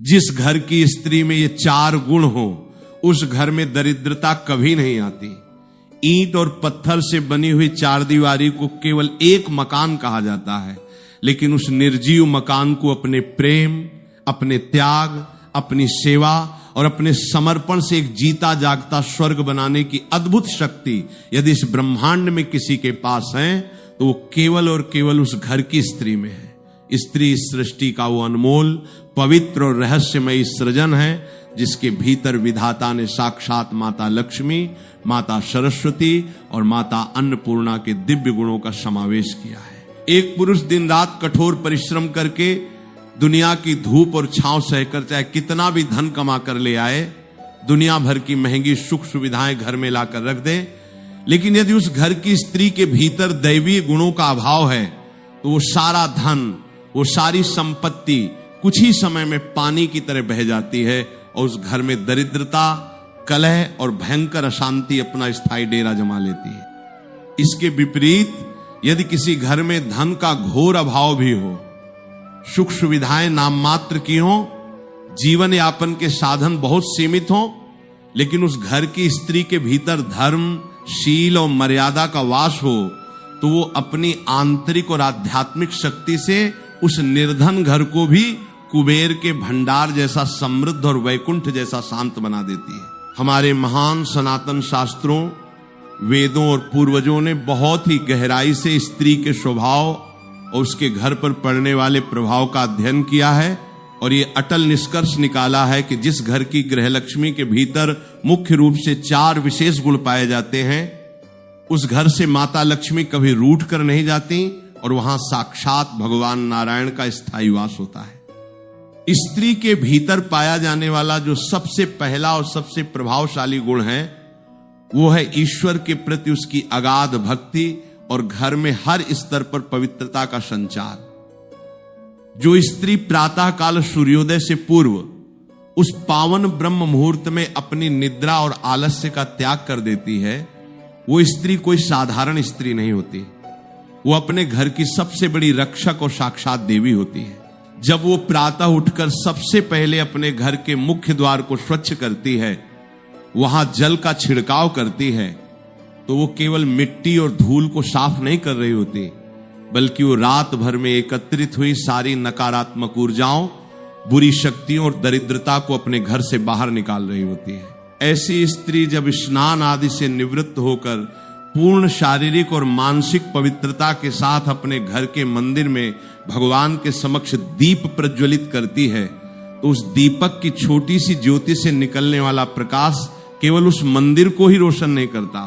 जिस घर की स्त्री में ये 4 गुण हो, उस घर में दरिद्रता कभी नहीं आती। ईंट और पत्थर से बनी हुई 4 दीवारी को केवल एक मकान कहा जाता है, लेकिन उस निर्जीव मकान को अपने प्रेम, अपने त्याग, अपनी सेवा और अपने समर्पण से एक जीता जागता स्वर्ग बनाने की अद्भुत शक्ति यदि इस ब्रह्मांड में किसी के पास है, तो वो केवल और केवल उस घर की स्त्री में है। स्त्री इस सृष्टि का वो अनमोल, पवित्र और रहस्यमयी सृजन है, जिसके भीतर विधाता ने साक्षात माता लक्ष्मी, माता सरस्वती और माता अन्नपूर्णा के दिव्य गुणों का समावेश किया है। एक पुरुष दिन रात कठोर परिश्रम करके दुनिया की धूप और छांव सहकर चाहे कितना भी धन कमा कर ले आए, दुनिया भर की महंगी सुख सुविधाएं घर में लाकर रख दे, लेकिन यदि उस घर की स्त्री के भीतर दैवीय गुणों का अभाव है, तो वो सारा धन, वो सारी संपत्ति कुछ ही समय में पानी की तरह बह जाती है और उस घर में दरिद्रता, कलह और भयंकर अशांति अपना स्थायी डेरा जमा लेती है। इसके विपरीत यदि किसी घर में धन का घोर अभाव भी हो, सुख सुविधाएं नाम मात्र की हो, जीवन यापन के साधन बहुत सीमित हो, लेकिन उस घर की स्त्री के भीतर धर्म, शील और मर्यादा का वास हो, तो वो अपनी आंतरिक और आध्यात्मिक शक्ति से उस निर्धन घर को भी कुबेर के भंडार जैसा समृद्ध और वैकुंठ जैसा शांत बना देती है। हमारे महान सनातन शास्त्रों, वेदों और पूर्वजों ने बहुत ही गहराई से स्त्री के स्वभाव और उसके घर पर पड़ने वाले प्रभाव का अध्ययन किया है और ये अटल निष्कर्ष निकाला है कि जिस घर की गृहलक्ष्मी के भीतर मुख्य रूप से 4 विशेष गुण पाए जाते हैं, उस घर से माता लक्ष्मी कभी रूठ कर नहीं जाती और वहां साक्षात भगवान नारायण का स्थायी वास होता है। स्त्री के भीतर पाया जाने वाला जो सबसे पहला और सबसे प्रभावशाली गुण है, वो है ईश्वर के प्रति उसकी अगाध भक्ति और घर में हर स्तर पर पवित्रता का संचार। जो स्त्री प्रातः काल सूर्योदय से पूर्व उस पावन ब्रह्म मुहूर्त में अपनी निद्रा और आलस्य का त्याग कर देती है, वो स्त्री कोई साधारण स्त्री नहीं होती। वो अपने घर की सबसे बड़ी रक्षक और साक्षात देवी होती है। जब वो प्रातः उठकर सबसे पहले अपने घर के मुख्य द्वार को स्वच्छ करती है, वहां जल का छिड़काव करती है, तो वो केवल मिट्टी और धूल को साफ नहीं कर रही होती, बल्कि वो रात भर में एकत्रित हुई सारी नकारात्मक ऊर्जाओं, बुरी शक्तियों और दरिद्रता को अपने घर से बाहर निकाल रही होती है। ऐसी स्त्री जब स्नान आदि से निवृत्त होकर पूर्ण शारीरिक और मानसिक पवित्रता के साथ अपने घर के मंदिर में भगवान के समक्ष दीप प्रज्वलित करती है, तो उस दीपक की छोटी सी ज्योति से निकलने वाला प्रकाश केवल उस मंदिर को ही रोशन नहीं करता,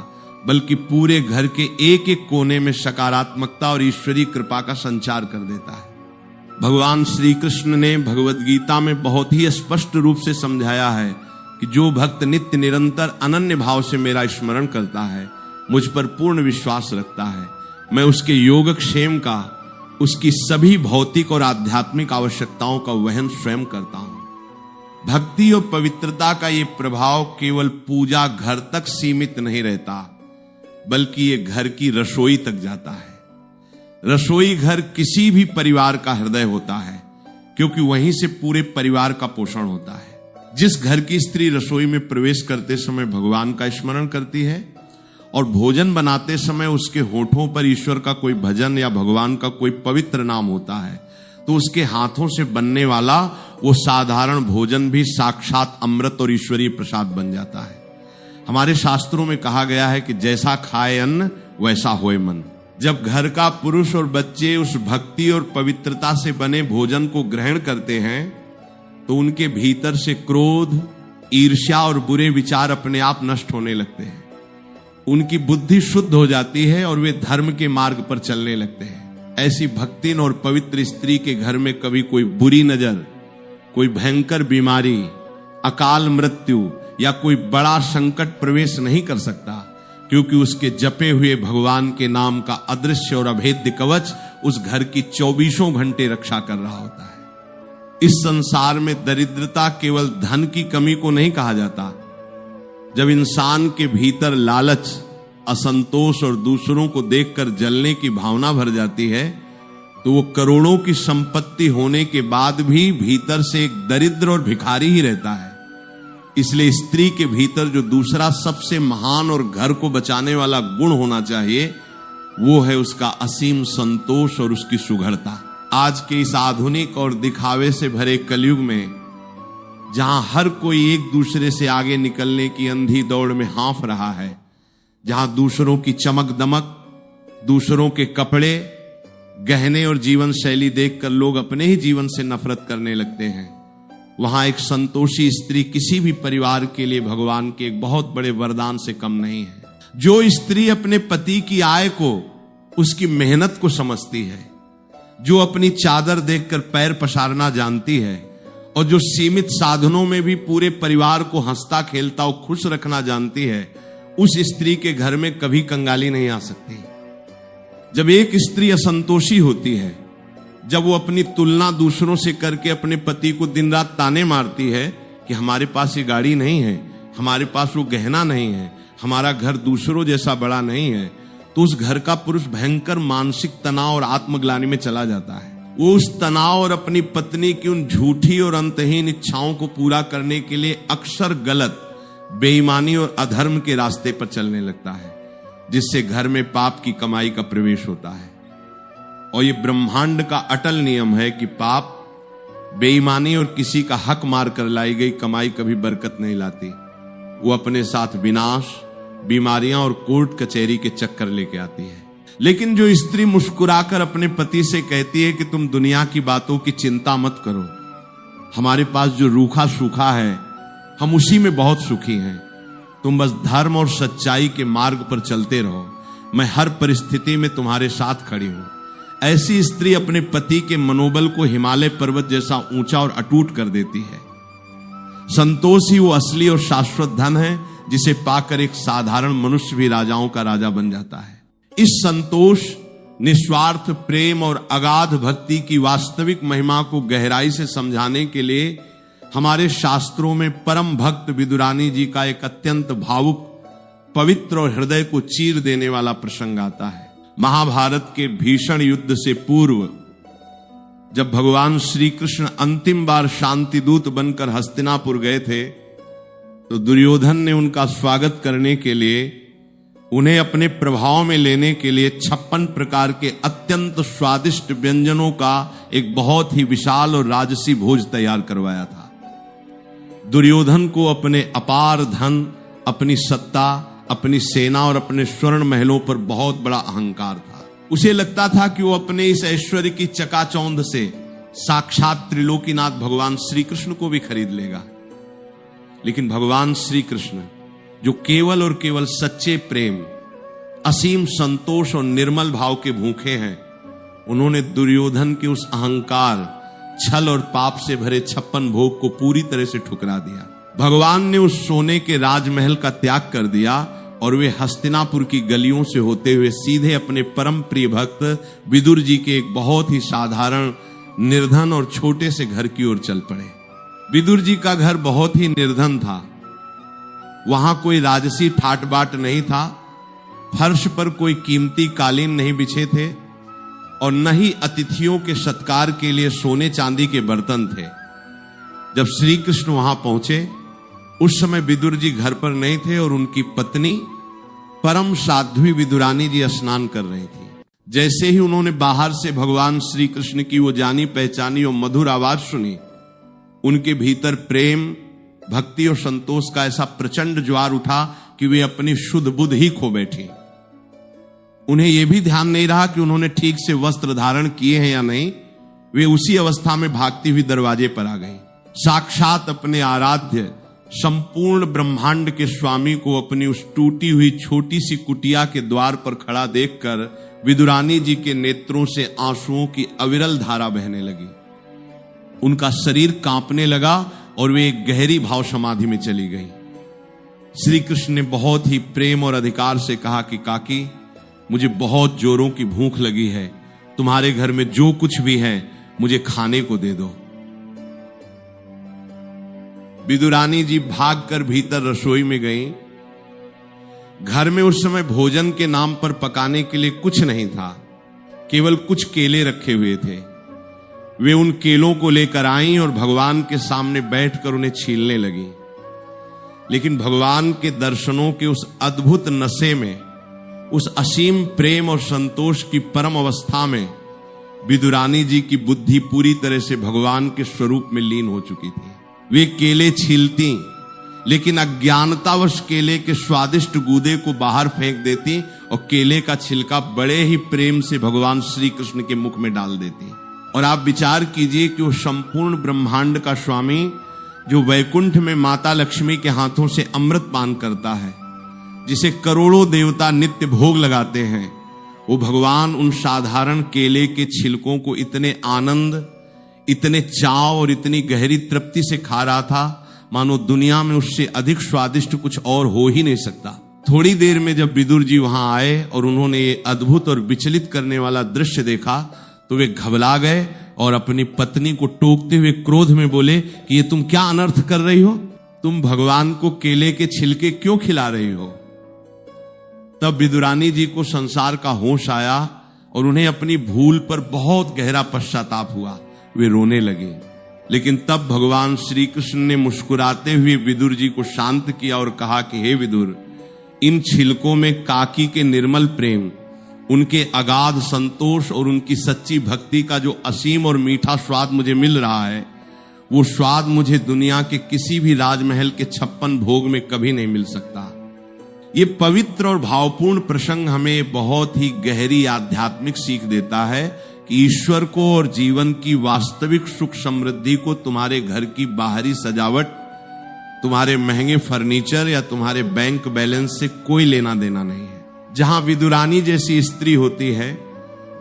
बल्कि पूरे घर के एक एक कोने में सकारात्मकता और ईश्वरीय कृपा का संचार कर देता है। भगवान श्री कृष्ण ने भगवत गीता में बहुत ही स्पष्ट रूप से समझाया है कि जो भक्त नित्य निरंतर अनन्य भाव से मेरा स्मरण करता है, मुझ पर पूर्ण विश्वास रखता है, मैं उसके योगक्षेम का, उसकी सभी भौतिक और आध्यात्मिक आवश्यकताओं का वहन स्वयं करता हूं। भक्ति और पवित्रता का ये प्रभाव केवल पूजा घर तक सीमित नहीं रहता, बल्कि ये घर की रसोई तक जाता है। रसोई घर किसी भी परिवार का हृदय होता है, क्योंकि वहीं से पूरे परिवार का पोषण होता है। जिस घर की स्त्री रसोई में प्रवेश करते समय भगवान का स्मरण करती है और भोजन बनाते समय उसके होठों पर ईश्वर का कोई भजन या भगवान का कोई पवित्र नाम होता है, तो उसके हाथों से बनने वाला वो साधारण भोजन भी साक्षात अमृत और ईश्वरीय प्रसाद बन जाता है। हमारे शास्त्रों में कहा गया है कि जैसा खाए अन्न वैसा होए मन। जब घर का पुरुष और बच्चे उस भक्ति और पवित्रता से बने भोजन को ग्रहण करते हैं, तो उनके भीतर से क्रोध, ईर्ष्या और बुरे विचार अपने आप नष्ट होने लगते हैं। उनकी बुद्धि शुद्ध हो जाती है और वे धर्म के मार्ग पर चलने लगते हैं। ऐसी भक्तिन और पवित्र स्त्री के घर में कभी कोई बुरी नजर, कोई भयंकर बीमारी, अकाल मृत्यु या कोई बड़ा संकट प्रवेश नहीं कर सकता, क्योंकि उसके जपे हुए भगवान के नाम का अदृश्य और अभेद्य कवच उस घर की 24 घंटे रक्षा कर रहा होता है। इस संसार में दरिद्रता केवल धन की कमी को नहीं कहा जाता। जब इंसान के भीतर लालच, असंतोष और दूसरों को देखकर जलने की भावना भर जाती है, तो वो करोड़ों की संपत्ति होने के बाद भी भीतर से एक दरिद्र और भिखारी ही रहता है। इसलिए स्त्री के भीतर जो दूसरा सबसे महान और घर को बचाने वाला गुण होना चाहिए, वो है उसका असीम संतोष और उसकी सुघड़ता। आज के इस आधुनिक और दिखावे से भरे कलयुग में, जहां हर कोई एक दूसरे से आगे निकलने की अंधी दौड़ में हाँफ रहा है, जहां दूसरों की चमक दमक, दूसरों के कपड़े, गहने और जीवन शैली देखकर लोग अपने ही जीवन से नफरत करने लगते हैं, वहां एक संतोषी स्त्री किसी भी परिवार के लिए भगवान के एक बहुत बड़े वरदान से कम नहीं है। जो स्त्री अपने पति की आय को, उसकी मेहनत को समझती है, जो अपनी चादर देखकर पैर पसारना जानती है, और जो सीमित साधनों में भी पूरे परिवार को हंसता खेलता और खुश रखना जानती है, उस स्त्री के घर में कभी कंगाली नहीं आ सकती। जब एक स्त्री असंतोषी होती है, जब वो अपनी तुलना दूसरों से करके अपने पति को दिन रात ताने मारती है कि हमारे पास ये गाड़ी नहीं है, हमारे पास वो गहना नहीं है, हमारा घर दूसरों जैसा बड़ा नहीं है, तो उस घर का पुरुष भयंकर मानसिक तनाव और आत्मग्लानि में चला जाता है। वो उस तनाव और अपनी पत्नी की उन झूठी और अंतहीन इच्छाओं को पूरा करने के लिए अक्सर गलत, बेईमानी और अधर्म के रास्ते पर चलने लगता है, जिससे घर में पाप की कमाई का प्रवेश होता है। और ये ब्रह्मांड का अटल नियम है कि पाप, बेईमानी और किसी का हक मार कर लाई गई कमाई कभी बरकत नहीं लाती। वो अपने साथ विनाश, बीमारियां और कोर्ट कचहरी के चक्कर लेके आती है। लेकिन जो स्त्री मुस्कुराकर अपने पति से कहती है कि तुम दुनिया की बातों की चिंता मत करो, हमारे पास जो रूखा सूखा है हम उसी में बहुत सुखी हैं, तुम बस धर्म और सच्चाई के मार्ग पर चलते रहो, मैं हर परिस्थिति में तुम्हारे साथ खड़ी हूं। ऐसी स्त्री अपने पति के मनोबल को हिमालय पर्वत जैसा ऊंचा और अटूट कर देती है। संतोष ही वो असली और शाश्वत धन है, जिसे पाकर एक साधारण मनुष्य भी राजाओं का राजा बन जाता है। इस संतोष, निस्वार्थ प्रेम और अगाध भक्ति की वास्तविक महिमा को गहराई से समझाने के लिए हमारे शास्त्रों में परम भक्त विदुरानी जी का एक अत्यंत भावुक, पवित्र और हृदय को चीर देने वाला प्रसंग आता है। महाभारत के भीषण युद्ध से पूर्व, जब भगवान श्री कृष्ण अंतिम बार शांति दूत बनकर हस्तिनापुर गए थे, तो दुर्योधन ने उनका स्वागत करने के लिए, उन्हें अपने प्रभाव में लेने के लिए 56 प्रकार के अत्यंत स्वादिष्ट व्यंजनों का एक बहुत ही विशाल और राजसी भोज तैयार करवाया था। दुर्योधन को अपने अपार धन, अपनी सत्ता, अपनी सेना और अपने स्वर्ण महलों पर बहुत बड़ा अहंकार था। उसे लगता था कि वो अपने इस ऐश्वर्य की चकाचौंध से साक्षात त्रिलोकीनाथ भगवान श्री कृष्ण को भी खरीद लेगा। लेकिन भगवान श्री कृष्ण, जो केवल और केवल सच्चे प्रेम, असीम संतोष और निर्मल भाव के भूखे हैं, उन्होंने दुर्योधन के उस अहंकार, छल और पाप से भरे 56 भोग को पूरी तरह से ठुकरा दिया। भगवान ने उस सोने के राजमहल का त्याग कर दिया और वे हस्तिनापुर की गलियों से होते हुए सीधे अपने परम प्रिय भक्त विदुर जी के एक बहुत ही साधारण, निर्धन और छोटे से घर की ओर चल पड़े। विदुर जी का घर बहुत ही निर्धन था। वहां कोई राजसी ठाट बाट नहीं था, फर्श पर कोई कीमती कालीन नहीं बिछे थे, और न ही अतिथियों के सत्कार के लिए सोने चांदी के बर्तन थे। जब श्री कृष्ण वहां पहुंचे, उस समय विदुर जी घर पर नहीं थे और उनकी पत्नी परम साध्वी विदुरानी जी स्नान कर रही थी। जैसे ही उन्होंने बाहर से भगवान श्री कृष्ण की वो जानी पहचानी और मधुर आवाज सुनी, उनके भीतर प्रेम, भक्ति और संतोष का ऐसा प्रचंड ज्वार उठा कि वे अपनी शुद्ध बुद्ध ही खो बैठी। उन्हें यह भी ध्यान नहीं रहा कि उन्होंने ठीक से वस्त्र धारण किए हैं या नहीं। वे उसी अवस्था में भागती हुई दरवाजे पर आ गई। साक्षात अपने आराध्य, संपूर्ण ब्रह्मांड के स्वामी को अपनी उस टूटी हुई छोटी सी कुटिया के द्वार पर खड़ा देखकर विदुरानी जी के नेत्रों से आंसुओं की अविरल धारा बहने लगी। उनका शरीर कांपने लगा और वे एक गहरी भाव समाधि में चली गई। श्री कृष्ण ने बहुत ही प्रेम और अधिकार से कहा कि काकी, मुझे बहुत जोरों की भूख लगी है, तुम्हारे घर में जो कुछ भी है मुझे खाने को दे दो। विदुरानी जी भागकर भीतर रसोई में गईं। घर में उस समय भोजन के नाम पर पकाने के लिए कुछ नहीं था, केवल कुछ केले रखे हुए थे। वे उन केलों को लेकर आईं और भगवान के सामने बैठकर उन्हें छीलने लगी। लेकिन भगवान के दर्शनों के उस अद्भुत नशे में, उस असीम प्रेम और संतोष की परम अवस्था में विदुरानी जी की बुद्धि पूरी तरह से भगवान के स्वरूप में लीन हो चुकी थी। वे केले छीलती, लेकिन अज्ञानतावश केले के स्वादिष्ट गूदे को बाहर फेंक देती और केले का छिलका बड़े ही प्रेम से भगवान श्री कृष्ण के मुख में डाल देती। और आप विचार कीजिए कि वो संपूर्ण ब्रह्मांड का स्वामी, जो वैकुंठ में माता लक्ष्मी के हाथों से अमृत पान करता है, जिसे करोड़ों देवता नित्य भोग लगाते हैं, वो भगवान उन साधारण केले के छिलकों को इतने आनंद, इतने चाव और इतनी गहरी तृप्ति से खा रहा था मानो दुनिया में उससे अधिक स्वादिष्ट कुछ और हो ही नहीं सकता। थोड़ी देर में जब विदुर जी वहां आए और उन्होंने ये अद्भुत और विचलित करने वाला दृश्य देखा तो वे घबरा गए और अपनी पत्नी को टोकते हुए क्रोध में बोले कि ये तुम क्या अनर्थ कर रही हो? तुम भगवान को केले के छिलके क्यों खिला रही हो? तब विदुरानी जी को संसार का होश आया और उन्हें अपनी भूल पर बहुत गहरा पश्चाताप हुआ। वे रोने लगे। लेकिन तब भगवान श्री कृष्ण ने मुस्कुराते हुए विदुर जी को शांत किया और कहा कि हे विदुर, इन छिलकों में काकी के निर्मल प्रेम, उनके अगाध संतोष और उनकी सच्ची भक्ति का जो असीम और मीठा स्वाद मुझे मिल रहा है, वो स्वाद मुझे दुनिया के किसी भी राजमहल के 56 भोग में कभी नहीं मिल सकता। ये पवित्र और भावपूर्ण प्रसंग हमें बहुत ही गहरी आध्यात्मिक सीख देता है कि ईश्वर को और जीवन की वास्तविक सुख समृद्धि को तुम्हारे घर की बाहरी सजावट, तुम्हारे महंगे फर्नीचर या तुम्हारे बैंक बैलेंस से कोई लेना देना नहीं है। जहां विदुरानी जैसी स्त्री होती है,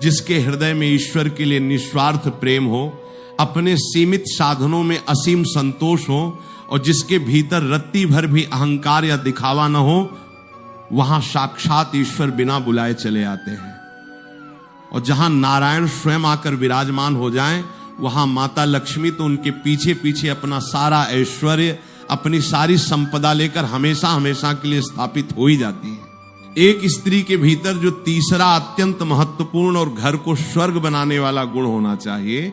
जिसके हृदय में ईश्वर के लिए निस्वार्थ प्रेम हो, अपने सीमित साधनों में असीम संतोष हो और जिसके भीतर रत्ती भर भी अहंकार या दिखावा न हो, वहां साक्षात ईश्वर बिना बुलाए चले आते हैं। और जहां नारायण स्वयं आकर विराजमान हो जाएं, वहां माता लक्ष्मी तो उनके पीछे पीछे अपना सारा ऐश्वर्य, अपनी सारी संपदा लेकर हमेशा हमेशा के लिए स्थापित हो ही जाती है। एक स्त्री के भीतर जो तीसरा अत्यंत महत्वपूर्ण और घर को स्वर्ग बनाने वाला गुण होना चाहिए,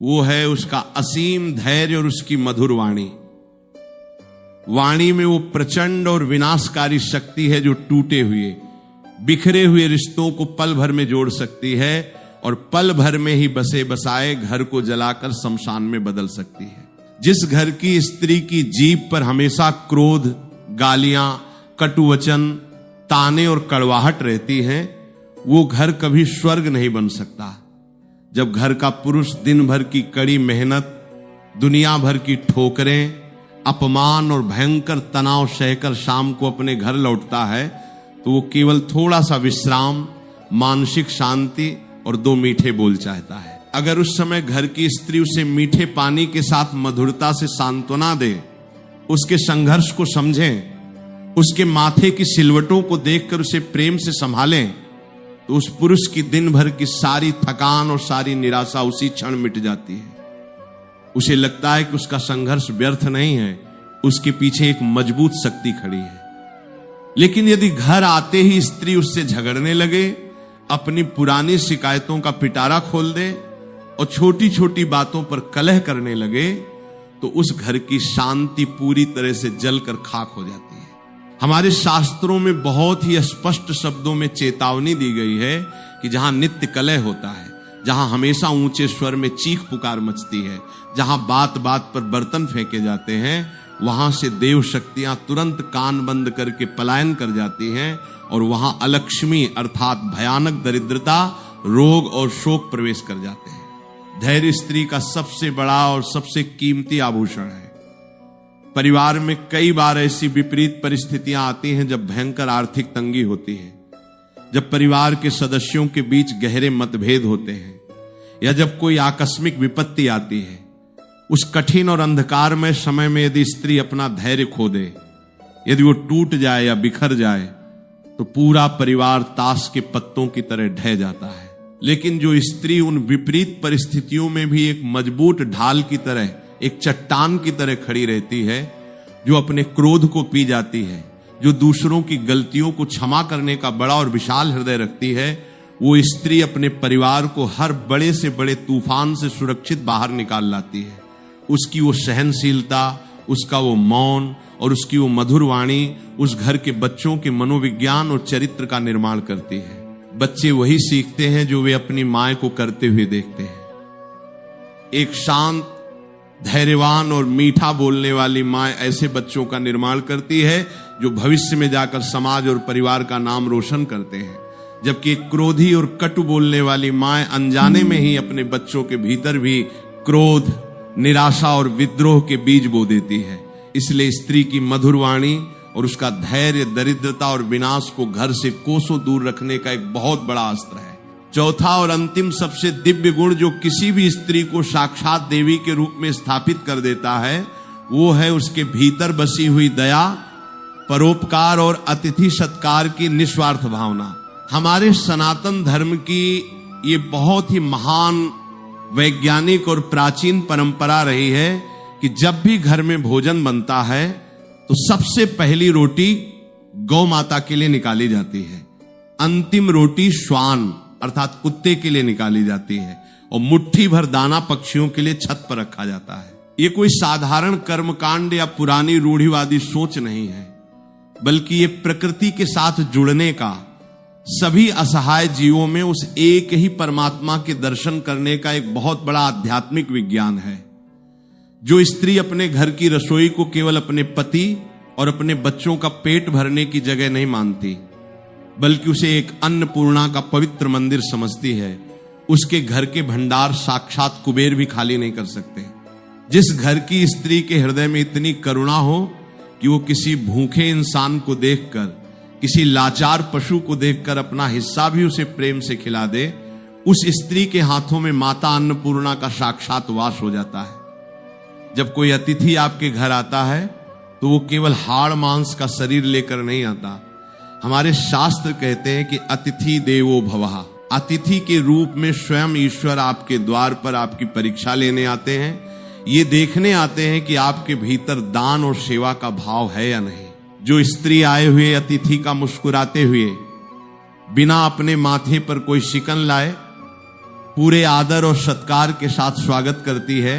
वो है उसका असीम धैर्य और उसकी मधुर वाणी। वाणी में वो प्रचंड और विनाशकारी शक्ति है जो टूटे हुए, बिखरे हुए रिश्तों को पल भर में जोड़ सकती है और पल भर में ही बसे बसाए घर को जलाकर शमशान में बदल सकती है। जिस घर की स्त्री की जीभ पर हमेशा क्रोध, गालियां, कटुवचन, ताने और कड़वाहट रहती है, वो घर कभी स्वर्ग नहीं बन सकता। जब घर का पुरुष दिन भर की कड़ी मेहनत, दुनिया भर की ठोकरें, अपमान और भयंकर तनाव सहकर शाम को अपने घर लौटता है, तो वो केवल थोड़ा सा विश्राम, मानसिक शांति और 2 मीठे बोल चाहता है। अगर उस समय घर की स्त्री उसे मीठे पानी के साथ मधुरता से सांत्वना दे, उसके संघर्ष को समझें, उसके माथे की सिलवटों को देखकर उसे प्रेम से संभालें, तो उस पुरुष की दिन भर की सारी थकान और सारी निराशा उसी क्षण मिट जाती है। उसे लगता है कि उसका संघर्ष व्यर्थ नहीं है, उसके पीछे एक मजबूत शक्ति खड़ी है। लेकिन यदि घर आते ही स्त्री उससे झगड़ने लगे, अपनी पुरानी शिकायतों का पिटारा खोल दे और छोटी छोटी बातों पर कलह करने लगे, तो उस घर की शांति पूरी तरह से जलकर खाक हो जाती है। हमारे शास्त्रों में बहुत ही स्पष्ट शब्दों में चेतावनी दी गई है कि जहां नित्य कलह होता है, जहां हमेशा ऊंचे स्वर में चीख पुकार मचती है, जहां बात बात पर बर्तन फेंके जाते हैं, वहां से देव शक्तियां तुरंत कान बंद करके पलायन कर जाती हैं और वहां अलक्ष्मी अर्थात भयानक दरिद्रता, रोग और शोक प्रवेश कर जाते हैं। धैर्य स्त्री का सबसे बड़ा और सबसे कीमती आभूषण है। परिवार में कई बार ऐसी विपरीत परिस्थितियां आती हैं जब भयंकर आर्थिक तंगी होती है, जब परिवार के सदस्यों के बीच गहरे मतभेद होते हैं, या जब कोई आकस्मिक विपत्ति आती है। उस कठिन और अंधकारमय समय में यदि स्त्री अपना धैर्य खो दे, यदि वो टूट जाए या बिखर जाए, तो पूरा परिवार ताश के पत्तों की तरह ढह जाता है। लेकिन जो स्त्री उन विपरीत परिस्थितियों में भी एक मजबूत ढाल की तरह, एक चट्टान की तरह खड़ी रहती है, जो अपने क्रोध को पी जाती है, जो दूसरों की गलतियों को क्षमा करने का बड़ा और विशाल हृदय रखती है, वो स्त्री अपने परिवार को हर बड़े से बड़े तूफान से सुरक्षित बाहर निकाल लाती है। उसकी वो सहनशीलता, उसका वो मौन और उसकी वो मधुर वाणी उस घर के बच्चों के मनोविज्ञान और चरित्र का निर्माण करती है। बच्चे वही सीखते हैं जो वे अपनी मां को करते हुए देखते हैं। एक शांत, धैर्यवान और मीठा बोलने वाली मां ऐसे बच्चों का निर्माण करती है जो भविष्य में जाकर समाज और परिवार का नाम रोशन करते हैं, जबकि एक क्रोधी और कटु बोलने वाली मां अनजाने में ही अपने बच्चों के भीतर भी क्रोध, निराशा और विद्रोह के बीज बो देती है। इसलिए स्त्री की मधुर वाणी और उसका धैर्य दरिद्रता और विनाश को घर से कोसों दूर रखने का एक बहुत बड़ा अस्त्र है। चौथा और अंतिम सबसे दिव्य गुण जो किसी भी स्त्री को साक्षात देवी के रूप में स्थापित कर देता है, वो है उसके भीतर बसी हुई दया, परोपकार और अतिथि सत्कार की निस्वार्थ भावना। हमारे सनातन धर्म की ये बहुत ही महान वैज्ञानिक और प्राचीन परंपरा रही है कि जब भी घर में भोजन बनता है तो सबसे पहली रोटी गौ माता के लिए निकाली जाती है, अंतिम रोटी श्वान अर्थात कुत्ते के लिए निकाली जाती है और मुट्ठी भर दाना पक्षियों के लिए छत पर रखा जाता है। ये कोई साधारण कर्मकांड या पुरानी रूढ़िवादी सोच नहीं है, बल्कि ये प्रकृति के साथ जुड़ने का, सभी असहाय जीवों में उस एक ही परमात्मा के दर्शन करने का एक बहुत बड़ा आध्यात्मिक विज्ञान है। जो स्त्री अपने घर की रसोई को केवल अपने पति और अपने बच्चों का पेट भरने की जगह नहीं मानती, बल्कि उसे एक अन्नपूर्णा का पवित्र मंदिर समझती है, उसके घर के भंडार साक्षात कुबेर भी खाली नहीं कर सकते। जिस घर की स्त्री के हृदय में इतनी करुणा हो कि वो किसी भूखे इंसान को देखकर, किसी लाचार पशु को देखकर अपना हिस्सा भी उसे प्रेम से खिला दे, उस स्त्री के हाथों में माता अन्नपूर्णा का साक्षात वास हो जाता है। जब कोई अतिथि आपके घर आता है तो वो केवल हाड़ मांस का शरीर लेकर नहीं आता। हमारे शास्त्र कहते हैं कि अतिथि देवो भवः, अतिथि के रूप में स्वयं ईश्वर आपके द्वार पर आपकी परीक्षा लेने आते हैं। ये देखने आते हैं कि आपके भीतर दान और सेवा का भाव है या नहीं। जो स्त्री आए हुए अतिथि का मुस्कुराते हुए बिना अपने माथे पर कोई शिकन लाए पूरे आदर और सत्कार के साथ स्वागत करती है,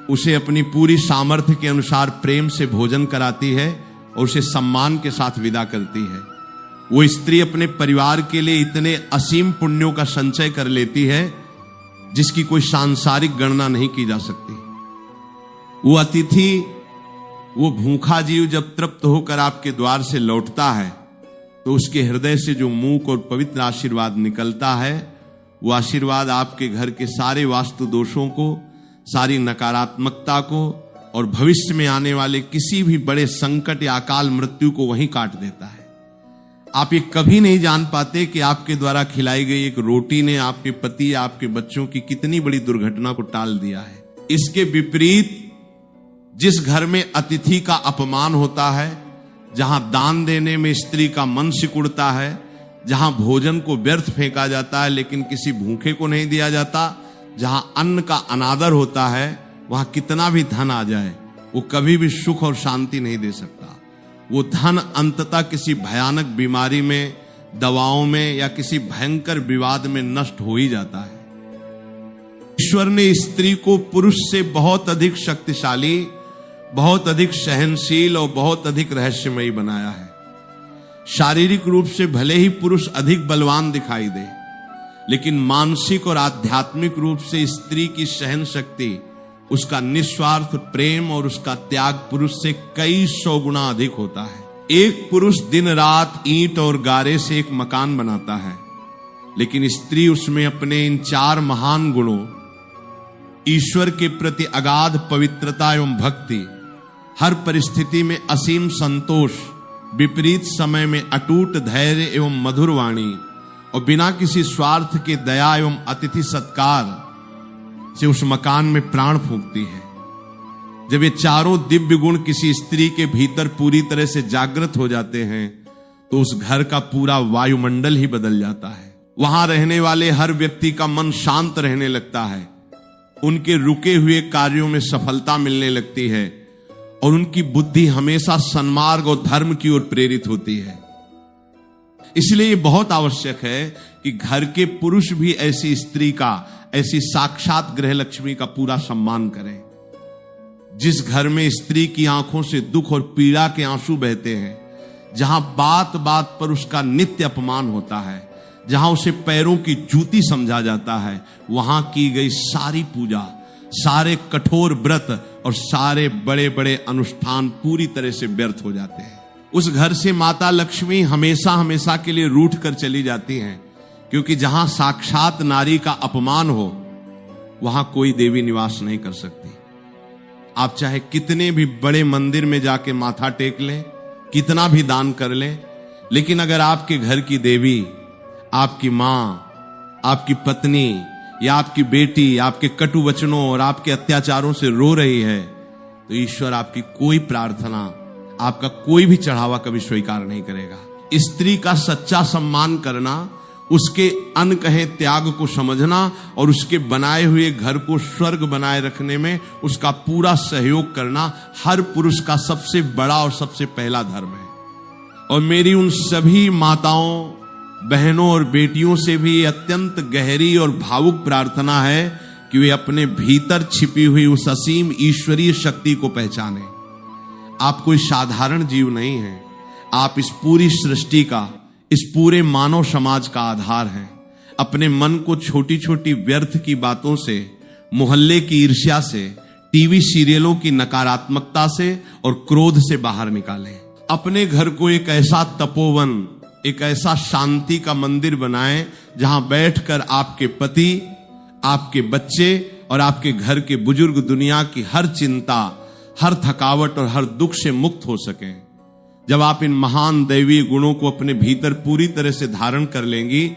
उसे अपनी पूरी सामर्थ्य के अनुसार प्रेम से भोजन कराती है और उसे सम्मान के साथ विदा करती है, वो स्त्री अपने परिवार के लिए इतने असीम पुण्यों का संचय कर लेती है जिसकी कोई सांसारिक गणना नहीं की जा सकती। वो अतिथि, वो भूखा जीव जब तृप्त होकर आपके द्वार से लौटता है तो उसके हृदय से जो मूक और पवित्र आशीर्वाद निकलता है, वो आशीर्वाद आपके घर के सारे वास्तु दोषों को, सारी नकारात्मकता को और भविष्य में आने वाले किसी भी बड़े संकट या अकाल मृत्यु को वहीं काट देता है। आप ये कभी नहीं जान पाते कि आपके द्वारा खिलाई गई एक रोटी ने आपके पति या आपके बच्चों की कितनी बड़ी दुर्घटना को टाल दिया है। इसके विपरीत जिस घर में अतिथि का अपमान होता है, जहां दान देने में स्त्री का मन सिकुड़ता है, जहां भोजन को व्यर्थ फेंका जाता है लेकिन किसी भूखे को नहीं दिया जाता, जहां अन्न का अनादर होता है, वहां कितना भी धन आ जाए वो कभी भी सुख और शांति नहीं दे सकता। वो धन अंततः किसी भयानक बीमारी में, दवाओं में या किसी भयंकर विवाद में नष्ट हो ही जाता है। ईश्वर ने स्त्री को पुरुष से बहुत अधिक शक्तिशाली, बहुत अधिक सहनशील और बहुत अधिक रहस्यमयी बनाया है। शारीरिक रूप से भले ही पुरुष अधिक बलवान दिखाई दे, लेकिन मानसिक और आध्यात्मिक रूप से स्त्री की सहन शक्ति, उसका निस्वार्थ प्रेम और उसका त्याग पुरुष से कई 100 गुना अधिक होता है। एक पुरुष दिन रात ईंट और गारे से एक मकान बनाता है, लेकिन स्त्री उसमें अपने इन 4 महान गुणों, ईश्वर के प्रति अगाध पवित्रता एवं भक्ति, हर परिस्थिति में असीम संतोष, विपरीत समय में अटूट धैर्य एवं मधुर वाणी और बिना किसी स्वार्थ के दया एवं अतिथि सत्कार से उस मकान में प्राण फूंकती है। जब ये चारों दिव्य गुण किसी स्त्री के भीतर पूरी तरह से जागृत हो जाते हैं तो उस घर का पूरा वायुमंडल ही बदल जाता है। वहां रहने वाले हर व्यक्ति का मन शांत रहने लगता है, उनके रुके हुए कार्यों में सफलता मिलने लगती है और उनकी बुद्धि हमेशा सन्मार्ग और धर्म की ओर प्रेरित होती है। इसलिए ये बहुत आवश्यक है कि घर के पुरुष भी ऐसी स्त्री का, ऐसी साक्षात गृह लक्ष्मी का पूरा सम्मान करें। जिस घर में स्त्री की आंखों से दुख और पीड़ा के आंसू बहते हैं, जहां बात बात पर उसका नित्य अपमान होता है, जहां उसे पैरों की जूती समझा जाता है, वहां की गई सारी पूजा, सारे कठोर व्रत और सारे बड़े बड़े अनुष्ठान पूरी तरह से व्यर्थ हो जाते हैं। उस घर से माता लक्ष्मी हमेशा हमेशा के लिए रूठ कर चली जाती हैं, क्योंकि जहां साक्षात नारी का अपमान हो, वहां कोई देवी निवास नहीं कर सकती। आप चाहे कितने भी बड़े मंदिर में जाके माथा टेक लें, कितना भी दान कर लें, लेकिन अगर आपके घर की देवी, आपकी मां, आपकी पत्नी या आपकी बेटी आपके कटु वचनों और आपके अत्याचारों से रो रही है, तो ईश्वर आपकी कोई प्रार्थना, आपका कोई भी चढ़ावा कभी स्वीकार नहीं करेगा। स्त्री का सच्चा सम्मान करना, उसके अनकहे त्याग को समझना और उसके बनाए हुए घर को स्वर्ग बनाए रखने में उसका पूरा सहयोग करना हर पुरुष का सबसे बड़ा और सबसे पहला धर्म है। और मेरी उन सभी माताओं, बहनों और बेटियों से भी अत्यंत गहरी और भावुक प्रार्थना है कि वे अपने भीतर छिपी हुई उस असीम ईश्वरीय शक्ति को पहचानें। आप कोई साधारण जीव नहीं हैं, आप इस पूरी सृष्टि का, इस पूरे मानव समाज का आधार हैं। अपने मन को छोटी छोटी व्यर्थ की बातों से, मोहल्ले की ईर्ष्या से, टीवी सीरियलों की नकारात्मकता से और क्रोध से बाहर निकालें। अपने घर को एक ऐसा तपोवन, एक ऐसा शांति का मंदिर बनाएं जहां बैठकर आपके पति, आपके बच्चे और आपके घर के बुजुर्ग दुनिया की हर चिंता, हर थकावट और हर दुख से मुक्त हो सकें। जब आप इन महान दैवीय गुणों को अपने भीतर पूरी तरह से धारण कर लेंगी,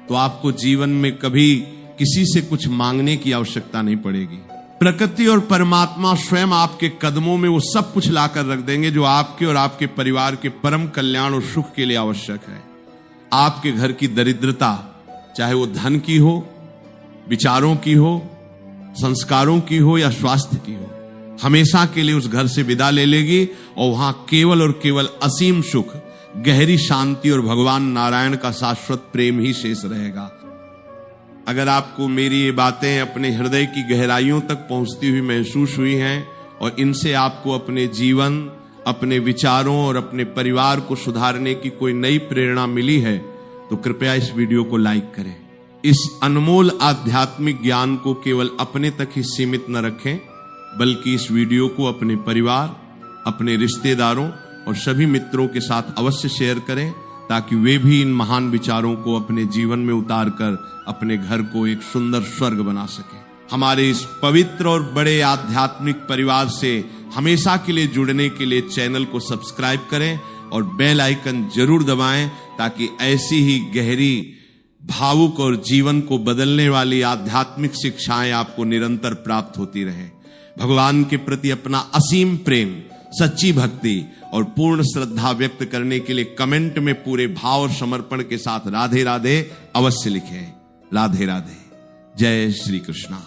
तो आपको जीवन में कभी किसी से कुछ मांगने की आवश्यकता नहीं पड़ेगी। प्रकृति और परमात्मा स्वयं आपके कदमों में वो सब कुछ लाकर रख देंगे जो आपके और आपके परिवार के परम कल्याण और सुख के लिए आवश्यक है। आपके घर की दरिद्रता, चाहे वो धन की हो, विचारों की हो, संस्कारों की हो या स्वास्थ्य की हो, हमेशा के लिए उस घर से विदा ले लेगी और वहां केवल और केवल असीम सुख, गहरी शांति और भगवान नारायण का शाश्वत प्रेम ही शेष रहेगा। अगर आपको मेरी ये बातें अपने हृदय की गहराइयों तक पहुंचती हुई महसूस हुई हैं और इनसे आपको अपने जीवन, अपने विचारों और अपने परिवार को सुधारने की कोई नई प्रेरणा मिली है, तो कृपया इस वीडियो को लाइक करें। इस अनमोल आध्यात्मिक ज्ञान को केवल अपने तक ही सीमित न रखें, बल्कि इस वीडियो को अपने परिवार, अपने रिश्तेदारों और सभी मित्रों के साथ अवश्य शेयर करें, ताकि वे भी इन महान विचारों को अपने जीवन में उतारकर अपने घर को एक सुंदर स्वर्ग बना सके। हमारे इस पवित्र और बड़े आध्यात्मिक परिवार से हमेशा के लिए जुड़ने के लिए चैनल को सब्सक्राइब करें और बेल आइकन जरूर दबाएं, ताकि ऐसी ही गहरी, भावुक और जीवन को बदलने वाली आध्यात्मिक शिक्षाएं आपको निरंतर प्राप्त होती रहें। भगवान के प्रति अपना असीम प्रेम, सच्ची भक्ति और पूर्ण श्रद्धा व्यक्त करने के लिए कमेंट में पूरे भाव और समर्पण के साथ राधे राधे अवश्य लिखें। राधे राधे। जय श्री कृष्णा।